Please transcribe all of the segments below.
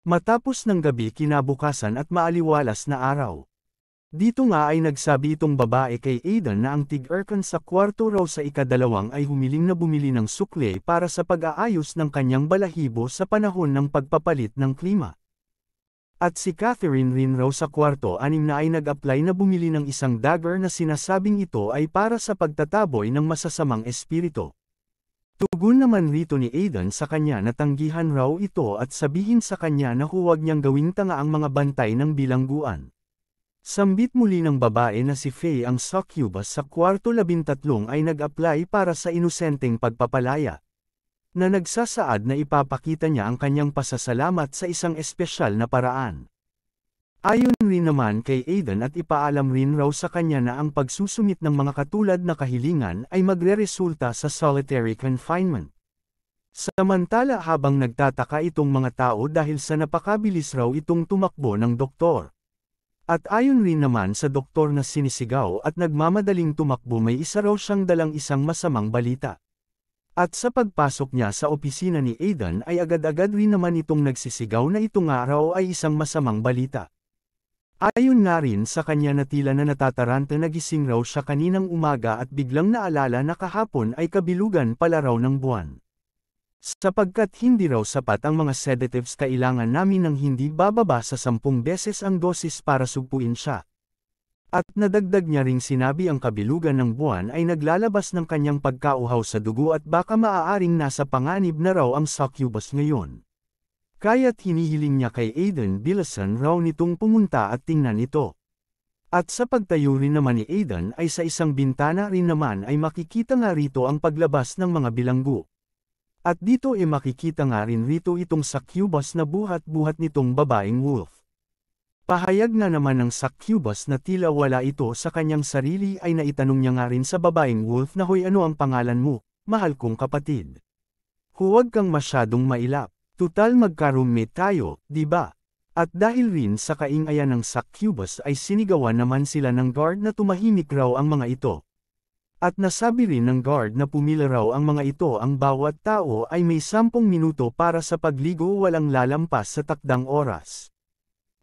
Matapos ng gabi kinabukasan at maaliwalas na araw. Dito nga ay nagsabi itong babae kay Aidan na ang tig-aircon sa kwarto raw sa ikadalawang ay humiling na bumili ng sukle para sa pag-aayos ng kanyang balahibo sa panahon ng pagpapalit ng klima. At si Catherine rin raw sa kwarto 6 na ay nag-apply na bumili ng isang dagger na sinasabing ito ay para sa pagtataboy ng masasamang espiritu. Tugon naman rito ni Aidan sa kanya na tanggihan raw ito at sabihin sa kanya na huwag niyang gawing tanga ang mga bantay ng bilangguan. Sambit muli ng babae na si Faye ang succubus sa kwarto 13 ay nag-apply para sa inosenteng pagpapalaya. Na nagsasaad na ipapakita niya ang kanyang pasasalamat sa isang espesyal na paraan. Ayon rin naman kay Aidan at ipaalam rin raw sa kanya na ang pagsusumit ng mga katulad na kahilingan ay magreresulta sa solitary confinement. Samantala habang nagtataka itong mga tao dahil sa napakabilis raw itong tumakbo ng doktor. At ayon rin naman sa doktor na sinisigaw at nagmamadaling tumakbo may isa raw siyang dalang isang masamang balita. At sa pagpasok niya sa opisina ni Aidan ay agad-agad rin naman itong nagsisigaw na ito nga raw ay isang masamang balita. Ayon nga rin sa kanya na tila na natataranta nagising raw siya kaninang umaga at biglang naalala na kahapon ay kabilugan pala raw ng buwan. Sapagkat hindi raw sapat ang mga sedatives kailangan namin ng hindi bababa sa 10 beses ang dosis para sugpuin siya. At nadagdag niya ring sinabi ang kabilugan ng buwan ay naglalabas ng kanyang pagkauhaw sa dugo at baka maaaring nasa panganib na raw ang succubus ngayon. Kaya't hinihiling niya kay Aidan bilisan raw nitong pumunta at tingnan ito. At sa pagtayo rin naman ni Aidan ay sa isang bintana rin naman ay makikita nga rito ang paglabas ng mga bilanggo. At dito ay makikita nga rin rito itong succubus na buhat-buhat nitong babaeng wolf. Pahayag na naman ng succubus na tila wala ito sa kanyang sarili ay naitanong niya nga rin sa babaeng wolf na hoy ano ang pangalan mo, mahal kong kapatid. Huwag kang masyadong mailap. Tutal magka-roommate tayo, di ba? At dahil rin sa kaingayan ng succubus ay sinigawan naman sila ng guard na tumahimik raw ang mga ito. At nasabi rin ng guard na pumila raw ang mga ito ang bawat tao ay may 10 minuto para sa pagligo walang lalampas sa takdang oras.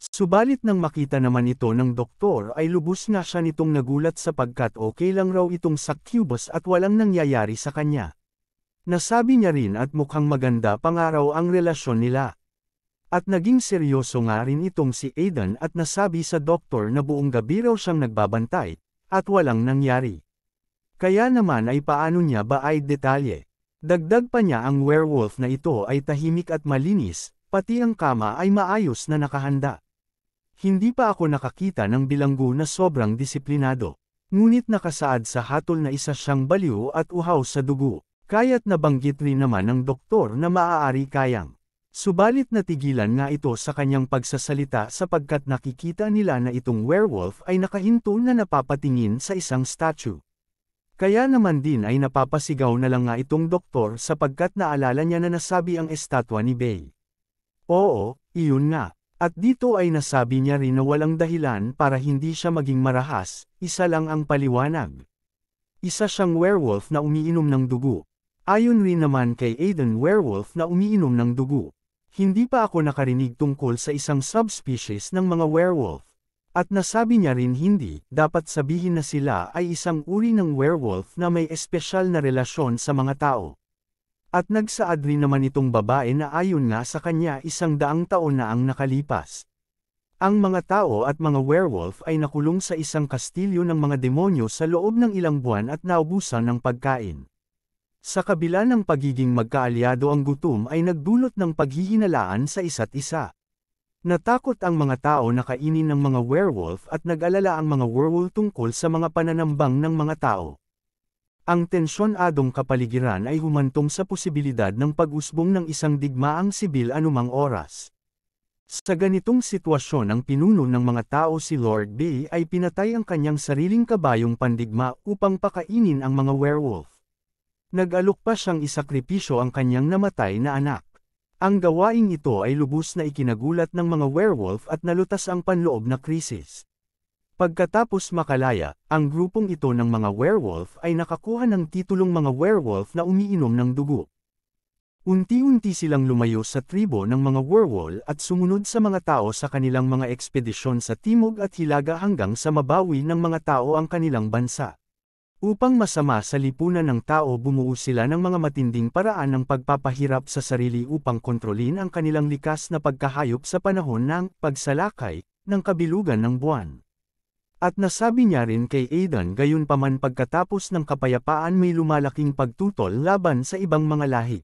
Subalit nang makita naman ito ng doktor ay lubos nga siya nitong nagulat sapagkat okay lang raw itong succubus at walang nangyayari sa kanya. Nasabi niya rin at mukhang maganda pa nga raw ang relasyon nila. At naging seryoso nga rin itong si Aidan at nasabi sa doktor na buong gabi raw siyang nagbabantay, at walang nangyari. Kaya naman ay paano niya ba ay detalye? Dagdag pa niya ang werewolf na ito ay tahimik at malinis, pati ang kama ay maayos na nakahanda. Hindi pa ako nakakita ng bilanggo na sobrang disiplinado. Ngunit nakasaad sa hatol na isa siyang baliw at uhaw sa dugo. Kaya't nabanggit rin naman ng doktor na maaari kayang. Subalit natigilan nga ito sa kanyang pagsasalita sapagkat nakikita nila na itong werewolf ay nakahinto na napapatingin sa isang statue. Kaya naman din ay napapasigaw na lang nga itong doktor sapagkat naalala niya na nasabi ang estatwa ni Bay. Oo, iyon nga. At dito ay nasabi niya rin na walang dahilan para hindi siya maging marahas, isa lang ang paliwanag. Isa siyang werewolf na umiinom ng dugo. Ayon rin naman kay Aidan werewolf na umiinom ng dugo. Hindi pa ako nakarinig tungkol sa isang subspecies ng mga werewolf. At nasabi niya rin hindi, dapat sabihin na sila ay isang uri ng werewolf na may espesyal na relasyon sa mga tao. At nagsaad rin naman itong babae na ayon nga sa kanya 100 taon na ang nakalipas. Ang mga tao at mga werewolf ay nakulong sa isang kastilyo ng mga demonyo sa loob ng ilang buwan at naubusan ng pagkain. Sa kabila ng pagiging magkaalyado ang gutom ay nagdulot ng paghihinalaan sa isa't isa. Natakot ang mga tao na kainin ng mga werewolf at nag-alala ang mga werewolf tungkol sa mga pananambang ng mga tao. Ang tensyonadong kapaligiran ay humantong sa posibilidad ng pag-usbong ng isang digmaang sibil anumang oras. Sa ganitong sitwasyon ang pinuno ng mga tao si Lord Bay ay pinatay ang kanyang sariling kabayong pandigma upang pakainin ang mga werewolf. Nag-alok pa siyang isakripisyo ang kanyang namatay na anak. Ang gawaing ito ay lubos na ikinagulat ng mga werewolf at nalutas ang panloob na krisis. Pagkatapos makalaya, ang grupong ito ng mga werewolf ay nakakuha ng titulong mga werewolf na umiinom ng dugo. Unti-unti silang lumayo sa tribo ng mga werewolf at sumunod sa mga tao sa kanilang mga ekspedisyon sa timog at hilaga hanggang sa mabawi ng mga tao ang kanilang bansa. Upang masama sa lipunan ng tao, bumuo sila ng mga matinding paraan ng pagpapahirap sa sarili upang kontrolin ang kanilang likas na pagkahayop sa panahon ng pagsalakay ng kabilugan ng buwan. At nasabi niya rin kay Aidan, gayunpaman pagkatapos ng kapayapaan may lumalaking pagtutol laban sa ibang mga lahi.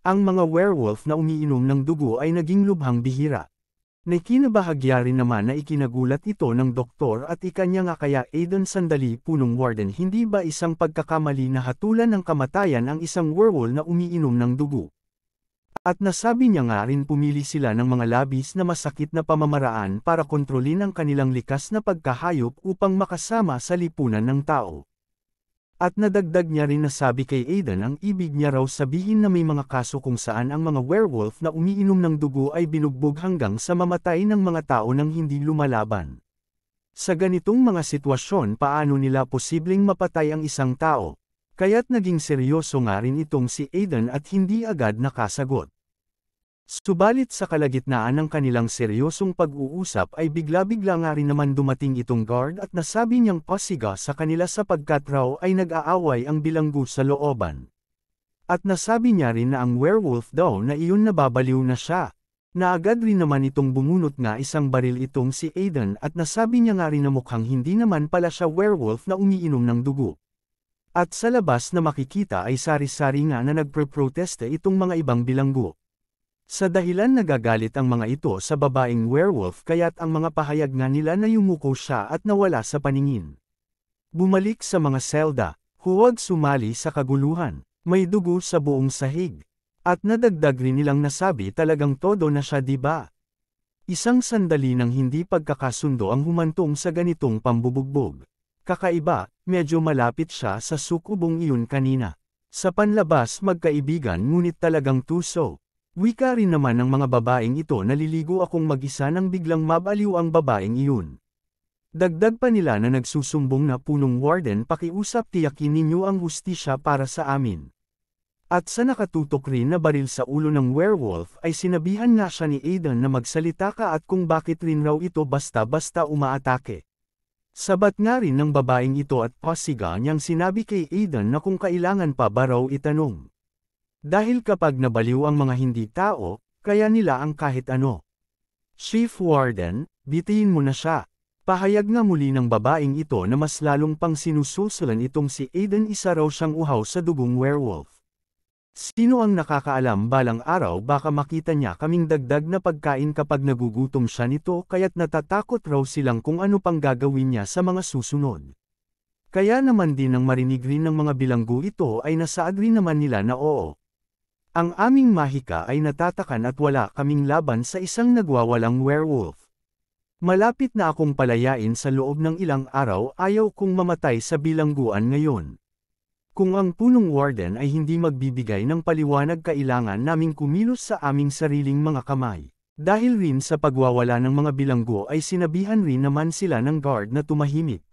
Ang mga werewolf na umiinom ng dugo ay naging lubhang bihira. Nakinabahagya rin naman na ikinagulat ito ng doktor at ikanya nga, kaya Aidan, sandali punong warden, hindi ba isang pagkakamali na hatulan ng kamatayan ang isang werewolf na umiinom ng dugo? At nasabi niya nga rin pumili sila ng mga labis na masakit na pamamaraan para kontrolin ang kanilang likas na pagkahayop upang makasama sa lipunan ng tao. At nadagdag niya rin na sabi kay Aidan ang ibig niya raw sabihin na may mga kaso kung saan ang mga werewolf na umiinom ng dugo ay binugbog hanggang sa mamatay ng mga tao nang hindi lumalaban. Sa ganitong mga sitwasyon, paano nila posibleng mapatay ang isang tao? Kaya't naging seryoso nga rin itong si Aidan at hindi agad nakasagot. Subalit sa kalagitnaan ng kanilang seryosong pag-uusap ay bigla-bigla nga rin naman dumating itong guard at nasabi niyang pasiga sa kanila sapagkat raw ay nag-aaway ang bilanggo sa looban. At nasabi niya rin na ang werewolf daw na iyon nababaliw na siya. Naagad rin naman itong bumunot nga isang baril itong si Aidan at nasabi niya nga rin na mukhang hindi naman pala siya werewolf na umiinom ng dugo. At sa labas na makikita ay sari-sari nga na nagpre-proteste itong mga ibang bilanggo. Sa dahilan nagagalit ang mga ito sa babaeng werewolf, kaya't ang mga pahayag nga nila na yumuko siya at nawala sa paningin. Bumalik sa mga selda, huwag sumali sa kaguluhan, may dugo sa buong sahig. At nadagdag rin nilang nasabi, talagang todo na siya, diba? Isang sandali ng hindi pagkakasundo ang humantong sa ganitong pambubugbog. Kakaiba, medyo malapit siya sa sukubong iyon kanina. Sa panlabas magkaibigan ngunit talagang tuso. Wika rin naman ng mga babaeng ito, naliligo akong mag-isa nang biglang mabaliw ang babaeng iyon. Dagdag pa nila na nagsusumbong na punong warden, pakiusap tiyakin ninyo ang hustisya para sa amin. At sa nakatutok rin na baril sa ulo ng werewolf ay sinabihan nga siya ni Aidan na magsalita ka at kung bakit rin raw ito basta-basta umaatake. Sabat nga rin ng babaeng ito at pasiga niyang sinabi kay Aidan na kung kailangan pa ba raw itanong. Dahil kapag nabaliw ang mga hindi tao, kaya nila ang kahit ano. Chief Warden, bitiin mo na siya. Pahayag nga muli ng babaeng ito na mas lalong pang sinusulsulan itong si Aidan, isa raw siyang uhaw sa dugong werewolf. Sino ang nakakaalam, balang araw baka makita niya kaming dagdag na pagkain kapag nagugutom siya nito, kaya't natatakot raw silang kung ano pang gagawin niya sa mga susunod. Kaya naman din nang marinig rin ng mga bilanggo ito ay nasaad rin naman nila na oo. Ang aming mahika ay natatakan at wala kaming laban sa isang nagwawalang werewolf. Malapit na akong palayain sa loob ng ilang araw, ayaw kong mamatay sa bilangguan ngayon. Kung ang punong warden ay hindi magbibigay ng paliwanag, kailangan naming kumilos sa aming sariling mga kamay. Dahil rin sa pagwawala ng mga bilanggo ay sinabihan rin naman sila ng guard na tumahimik.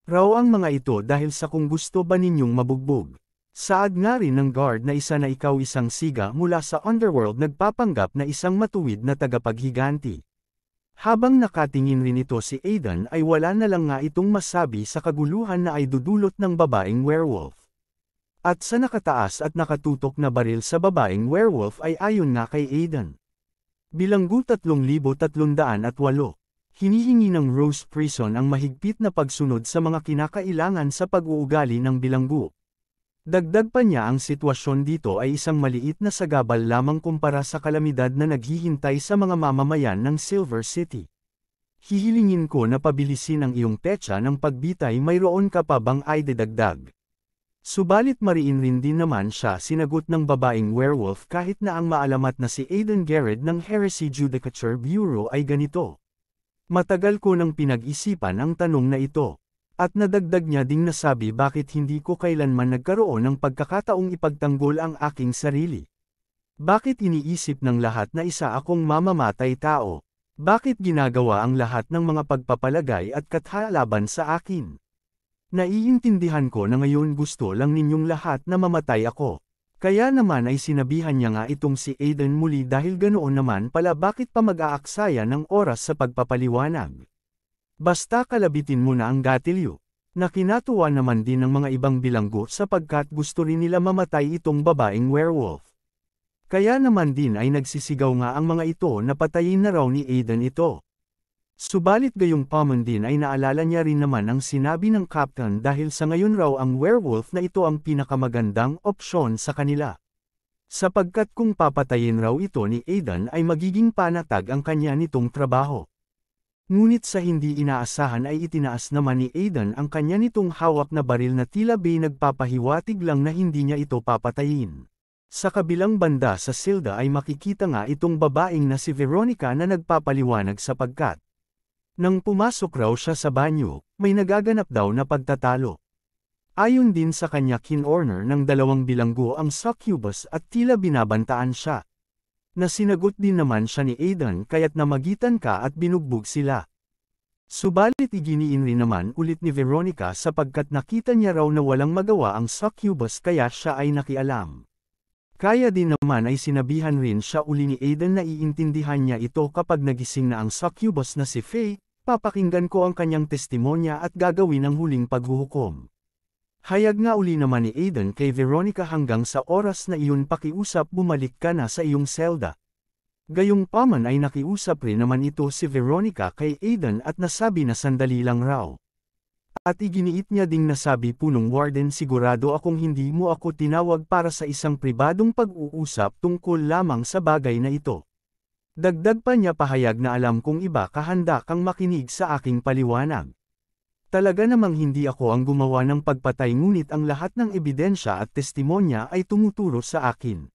Raw ang mga ito dahil sa kung gusto ba ninyong mabugbog. Saad nga rin ng guard na isa na ikaw isang siga mula sa underworld, nagpapanggap na isang matuwid na tagapaghiganti. Habang nakatingin rin ito si Aidan ay wala na lang nga itong masabi sa kaguluhan na ay dudulot ng babaeng werewolf. At sa nakataas at nakatutok na baril sa babaeng werewolf ay ayon nga kay Aidan. Bilanggo 3,308. Hinihingi ng Rose Prison ang mahigpit na pagsunod sa mga kinakailangan sa pag-uugali ng bilanggo. Dagdag pa niya, ang sitwasyon dito ay isang maliit na sagabal lamang kumpara sa kalamidad na naghihintay sa mga mamamayan ng Silver City. Hihilingin ko na pabilisin ang iyong petsa ng pagbitay, mayroon ka pa bang idedagdag? Subalit mariin rin din naman siya, sinagot ng babaeng werewolf, kahit na ang maalamat na si Aidan Garrett ng Heresy Judicature Bureau ay ganito. Matagal ko nang pinag-isipan ang tanong na ito. At nadagdag niya ding nasabi, bakit hindi ko kailanman nagkaroon ng pagkakataong ipagtanggol ang aking sarili? Bakit iniisip ng lahat na isa akong mamamatay tao? Bakit ginagawa ang lahat ng mga pagpapalagay at kathalaban sa akin? Naiintindihan ko na ngayon gusto lang ninyong lahat na mamatay ako. Kaya naman ay sinabihan niya nga itong si Aiden muli dahil ganoon naman pala bakit pa mag-aaksaya ng oras sa pagpapaliwanag. Basta kalabitin mo na ang gatilyo. Na kinatuwa naman din ng mga ibang bilanggo sapagkat gusto rin nila mamatay itong babaeng werewolf. Kaya naman din ay nagsisigaw nga ang mga ito na patayin na raw ni Aiden ito. Subalit gayong paman din ay naalala niya rin naman ang sinabi ng captain dahil sa ngayon raw ang werewolf na ito ang pinakamagandang opsyon sa kanila. Sapagkat kung papatayin raw ito ni Aiden ay magiging panatag ang kanya nitong trabaho. Ngunit sa hindi inaasahan ay itinaas naman ni Aiden ang kanya nitong hawak na baril na tila ba nagpapahiwatig lang na hindi niya ito papatayin. Sa kabilang banda sa silda ay makikita nga itong babaeng na si Veronica na nagpapaliwanag sapagkat nang pumasok raw siya sa banyo, may nagaganap daw na pagtatalo. Ayon din sa kanya kinorner ng dalawang bilanggo ang succubus at tila binabantaan siya. Na sinagot din naman siya ni Aiden kaya't namagitan ka at binugbog sila. Subalit iginiin rin naman ulit ni Veronica sapagkat nakita niya raw na walang magawa ang succubus kaya siya ay nakialam. Kaya din naman ay sinabihan rin siya uli ni Aiden na iintindihan niya ito kapag nagising na ang succubus na si Faye, papakinggan ko ang kanyang testimonya at gagawin ang huling paghuhukom. Hayag nga uli naman ni Aiden kay Veronica hanggang sa oras na iyon pakiusap bumalik ka na sa iyong selda. Gayong paman ay nakiusap rin naman ito si Veronica kay Aiden at nasabi na sandali lang raw. At iginiit niya ding nasabi punong warden sigurado akong hindi mo ako tinawag para sa isang pribadong pag-uusap tungkol lamang sa bagay na ito. Dagdag pa niya pahayag na alam kong iba kahanda kang makinig sa aking paliwanag. Talaga namang hindi ako ang gumawa ng pagpatay ngunit ang lahat ng ebidensya at testimonya ay tumuturo sa akin.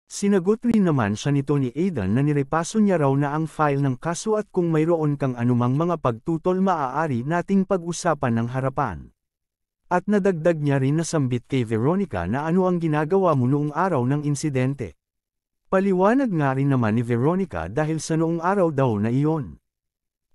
Sinagot rin naman siya nito ni Aiden na nirepaso niya raw na ang file ng kaso at kung mayroon kang anumang mga pagtutol maaari nating pag-usapan ng harapan. At nadagdag niya rin na sambit kay Veronica na ano ang ginagawa mo noong araw ng insidente. Paliwanag nga rin naman ni Veronica dahil sa noong araw daw na iyon.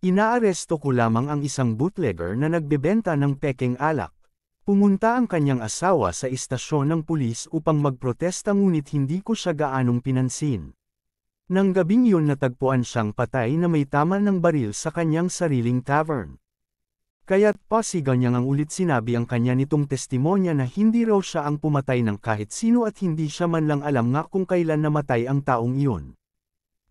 Inaaresto ko lamang ang isang bootlegger na nagbebenta ng pekeng alak. Pumunta ang kanyang asawa sa istasyon ng pulis upang magprotesta ngunit hindi ko siya gaanong pinansin. Nang gabing iyon natagpuan siyang patay na may tama ng baril sa kanyang sariling tavern. Kaya't pasigaw niya ngang ulit sinabi ang kanya nitong testimonya na hindi raw siya ang pumatay ng kahit sino at hindi siya man lang alam nga kung kailan namatay ang taong iyon.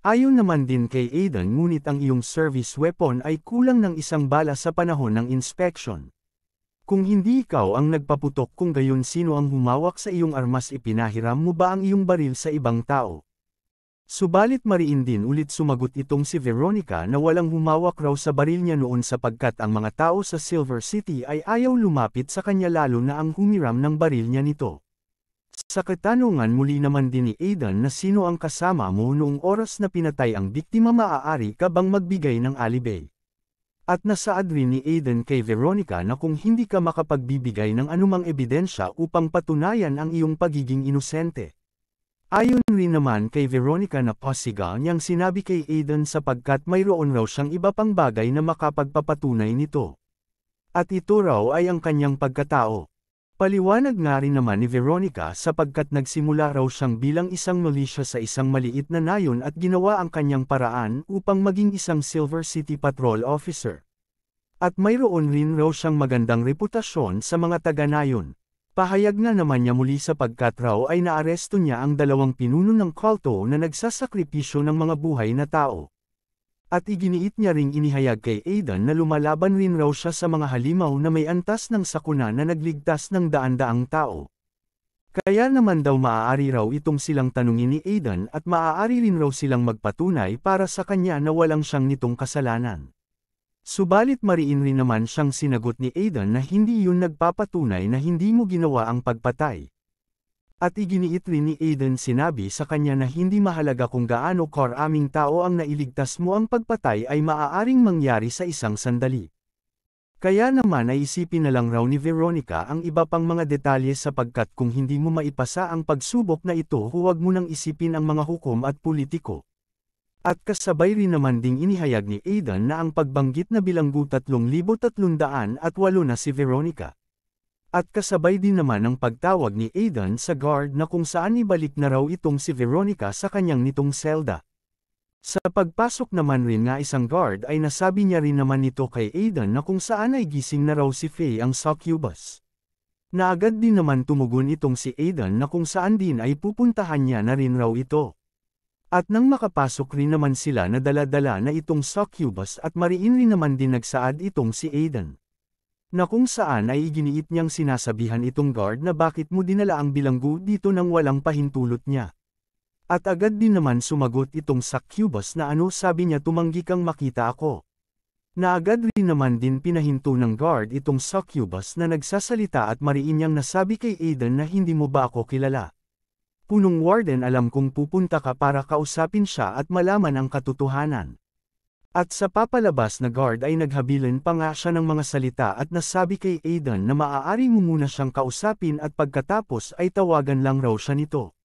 Ayon naman din kay Aiden ngunit ang iyong service weapon ay kulang ng isang bala sa panahon ng inspection. Kung hindi ikaw ang nagpaputok kung gayon sino ang humawak sa iyong armas ipinahiram mo ba ang iyong baril sa ibang tao? Subalit mariin din ulit sumagot itong si Veronica na walang humawak raw sa baril niya noon sapagkat ang mga tao sa Silver City ay ayaw lumapit sa kanya lalo na ang humiram ng baril niya nito. Sa katanungan muli naman din ni Aiden na sino ang kasama mo noong oras na pinatay ang biktima maaari ka bang magbigay ng alibi. At nasaad rin ni Aiden kay Veronica na kung hindi ka makapagbibigay ng anumang ebidensya upang patunayan ang iyong pagiging inosente. Ayon rin naman kay Veronica na posiga niyang sinabi kay Aiden sapagkat mayroon raw siyang iba pang bagay na makapagpapatunay nito. At ito raw ay ang kanyang pagkatao. Paliwanag nga rin naman ni Veronica sapagkat nagsimula raw siyang bilang isang militia sa isang maliit na nayon at ginawa ang kanyang paraan upang maging isang Silver City Patrol Officer. At mayroon rin raw siyang magandang reputasyon sa mga taga-nayon. Pahayag na naman niya muli sapagkat raw ay naaresto niya ang dalawang pinuno ng kulto na nagsasakripisyo ng mga buhay na tao. At iginiit niya ring inihayag kay Aiden na lumalaban rin raw siya sa mga halimaw na may antas ng sakuna na nagligtas ng daan-daang tao. Kaya naman daw maaari raw itong silang tanungin ni Aiden at maaari rin raw silang magpatunay para sa kanya na walang siyang nitong kasalanan. Subalit mariin rin naman siyang sinagot ni Aiden na hindi yun nagpapatunay na hindi mo ginawa ang pagpatay. At iginiit rin ni Aiden sinabi sa kanya na hindi mahalaga kung gaano karaming tao ang nailigtas mo ang pagpatay ay maaaring mangyari sa isang sandali. Kaya naman ay isipin na lang raw ni Veronica ang iba pang mga detalye sapagkat kung hindi mo maipasa ang pagsubok na ito huwag mo nang isipin ang mga hukom at politiko. At kasabay rin naman ding inihayag ni Aiden na ang pagbanggit na bilanggo 3,308 na si Veronica. At kasabay din naman ang pagtawag ni Aidan sa guard na kung saan ibalik na raw itong si Veronica sa kanyang nitong selda. Sa pagpasok naman rin nga isang guard ay nasabi niya rin naman nito kay Aidan na kung saan ay gising na raw si Faye ang succubus. Na agad din naman tumugon itong si Aidan na kung saan din ay pupuntahan niya na rin raw ito. At nang makapasok rin naman sila na dala-dala na itong succubus at mariin rin naman din nagsaad itong si Aidan. Na kung saan ay iginiit niyang sinasabihan itong guard na bakit mo dinala ang bilanggo dito nang walang pahintulot niya. At agad din naman sumagot itong succubus na ano sabi niya tumanggi kang makita ako. Na agad rin naman din pinahinto ng guard itong succubus na nagsasalita at mariin niyang nasabi kay Aidan na hindi mo ba ako kilala. Punong warden alam kong pupunta ka para kausapin siya at malaman ang katotohanan. At sa papalabas na guard ay naghabilan pa nga siya ng mga salita at nasabi kay Aidan na maaari mo muna siyang kausapin at pagkatapos ay tawagan lang raw siya nito.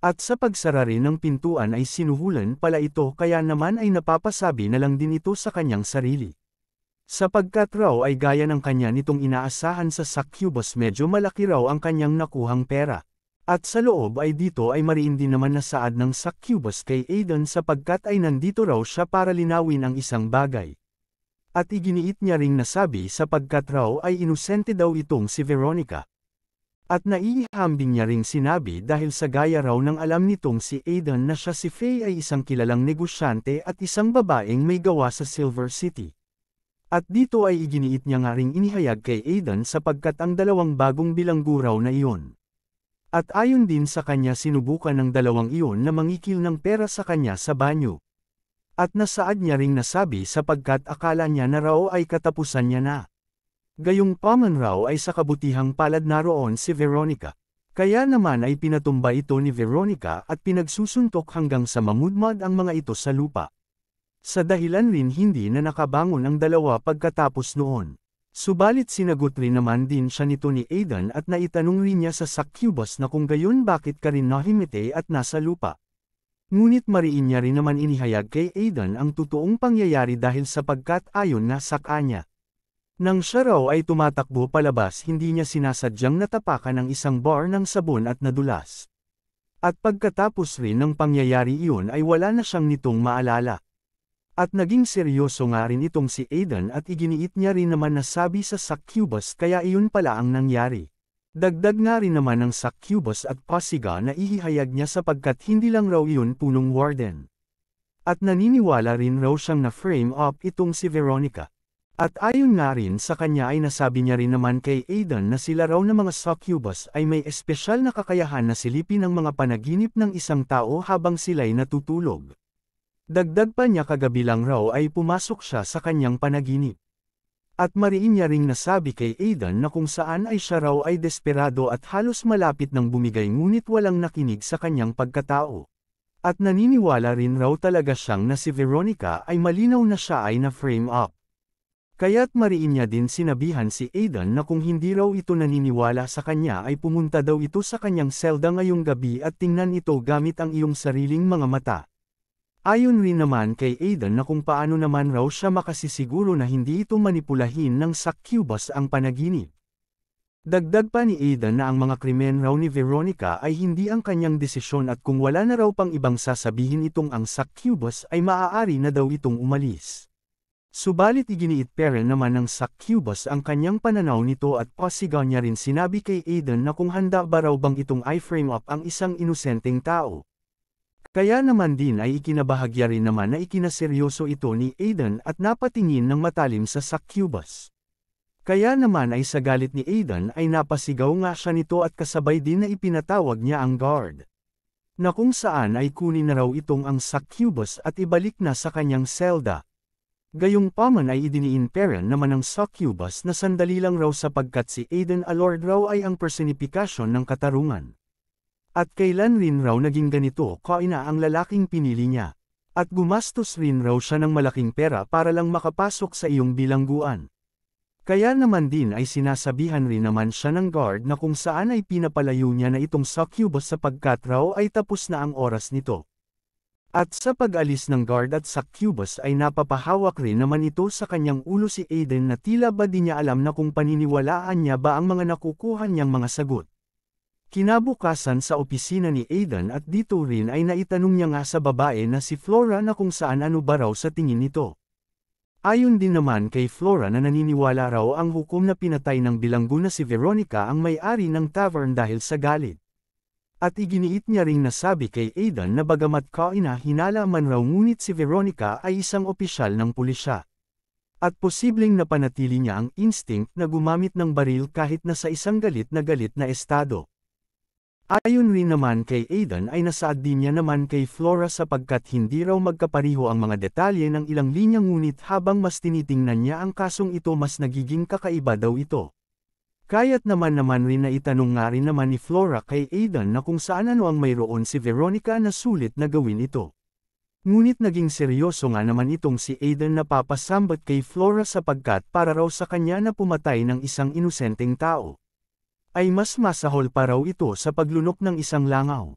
At sa pagsara rin ng pintuan ay sinuhulan pala ito kaya naman ay napapasabi na lang din ito sa kanyang sarili. Sapagkat raw ay gaya ng kanya nitong inaasahan sa succubus medyo malaki raw ang kanyang nakuhang pera. At sa loob ay dito ay mariin din naman na saad ng succubus kay Aidan sapagkat ay nandito raw siya para linawin ang isang bagay. At iginiit niya ring nasabi sapagkat raw ay inosente daw itong si Veronica. At naihambing niya ring sinabi dahil sa gaya raw ng alam nitong si Aidan na siya si Faye ay isang kilalang negosyante at isang babaeng may gawa sa Silver City. At dito ay iginiit niya nga ring inihayag kay Aidan sapagkat ang dalawang bagong bilanggo raw na iyon. At ayon din sa kanya sinubukan ng dalawang iyon na mangikil ng pera sa kanya sa banyo. At nasaad niya ring nasabi sapagkat akala niya na raw ay katapusan niya na. Gayong paman raw ay sa kabutihang palad naroon si Veronica. Kaya naman ay pinatumba ito ni Veronica at pinagsusuntok hanggang sa mamudmad ang mga ito sa lupa. Sa dahilan rin hindi na nakabangon ang dalawa pagkatapos noon. Subalit sinagot rin naman din siya nito ni Aidan at naitanong rin niya sa succubus na kung gayon bakit ka rin nahimite at nasa lupa. Ngunit mariin niya rin naman inihayag kay Aidan ang totoong pangyayari dahil sapagkat ayon nga sa kanya. Nang siya raw ay tumatakbo palabas hindi niya sinasadyang natapakan ang isang bar ng sabon at nadulas. At pagkatapos rin ng pangyayari iyon ay wala na siyang nitong maalala. At naging seryoso nga rin itong si Aidan at iginiit niya rin naman na sabi sa succubus kaya iyon pala ang nangyari. Dagdag nga rin naman ng succubus at pasiga na ihihayag niya sapagkat hindi lang raw iyon punong warden. At naniniwala rin raw siyang na-frame up itong si Veronica. At ayon nga rin sa kanya ay nasabi niya rin naman kay Aidan na sila raw na mga succubus ay may espesyal na kakayahan na silipin ang mga panaginip ng isang tao habang sila'y natutulog. Dagdag pa niya kagabi lang raw ay pumasok siya sa kanyang panaginip. At mariin niya ring nasabi kay Aidan na kung saan ay siya raw ay desperado at halos malapit ng bumigay ngunit walang nakinig sa kanyang pagkatao. At naniniwala rin raw talaga siyang na si Veronica ay malinaw na siya ay na-frame up. Kaya't mariin niya din sinabihan si Aidan na kung hindi raw ito naniniwala sa kanya ay pumunta daw ito sa kanyang selda ngayong gabi at tingnan ito gamit ang iyong sariling mga mata. Ayon rin naman kay Aidan na kung paano naman raw siya makasisiguro na hindi ito manipulahin ng succubus ang panaginip. Dagdag pa ni Aidan na ang mga krimen raw ni Veronica ay hindi ang kanyang desisyon at kung wala na raw pang ibang sasabihin itong ang succubus ay maaari na daw itong umalis. Subalit iginiit pero naman ng succubus ang kanyang pananaw nito at pasigaw niya rin sinabi kay Aidan na kung handa ba raw bang itong i-frame up ang isang inosenteng tao. Kaya naman din ay ikinabahagya rin naman na ikinaseryoso ito ni Aidan at napatingin ng matalim sa succubus. Kaya naman ay sa galit ni Aidan ay napasigaw nga siya nito at kasabay din na ipinatawag niya ang guard. Na kung saan ay kunin na raw itong ang succubus at ibalik na sa kanyang selda. Gayong paman ay idiniinpera naman ng succubus na sandali lang raw sapagkat si Aidan Allord raw ay ang personifikasyon ng katarungan. At kailan rin raw naging ganito kaina ang lalaking pinili niya. At gumastos rin raw siya ng malaking pera para lang makapasok sa iyong bilangguan. Kaya naman din ay sinasabihan rin naman siya ng guard na kung saan ay pinapalayo niya na itong succubus sapagkat raw ay tapos na ang oras nito. At sa pag-alis ng guard at succubus ay napapahawak rin naman ito sa kanyang ulo si Aiden na tila ba di niya alam na kung paniniwalaan niya ba ang mga nakukuha niyang mga sagot. Kinabukasan sa opisina ni Aiden at dito rin ay naitanong niya nga sa babae na si Flora na kung saan ano ba raw sa tingin nito. Ayon din naman kay Flora na naniniwala raw ang hukom na pinatay ng bilanggo na si Veronica ang may-ari ng tavern dahil sa galit. At iginiit niya ring nasabi kay Aiden na bagamat hinala man raw ngunit si Veronica ay isang opisyal ng pulisya. At posibleng napanatili niya ang instinct na gumamit ng baril kahit na sa isang galit na estado. Ayon rin naman kay Aiden ay nasaad din niya naman kay Flora sapagkat hindi raw magkapariho ang mga detalye ng ilang linya ngunit habang mas tinitingnan niya ang kasong ito mas nagiging kakaiba daw ito. Kaya't naman rin na itanong nga rin naman ni Flora kay Aiden na kung saan ano ang mayroon si Veronica na sulit na gawin ito. Ngunit naging seryoso nga naman itong si Aiden na papasambot kay Flora sapagkat para raw sa kanya na pumatay ng isang inosenteng tao ay mas masahol pa raw ito sa paglunok ng isang langaw.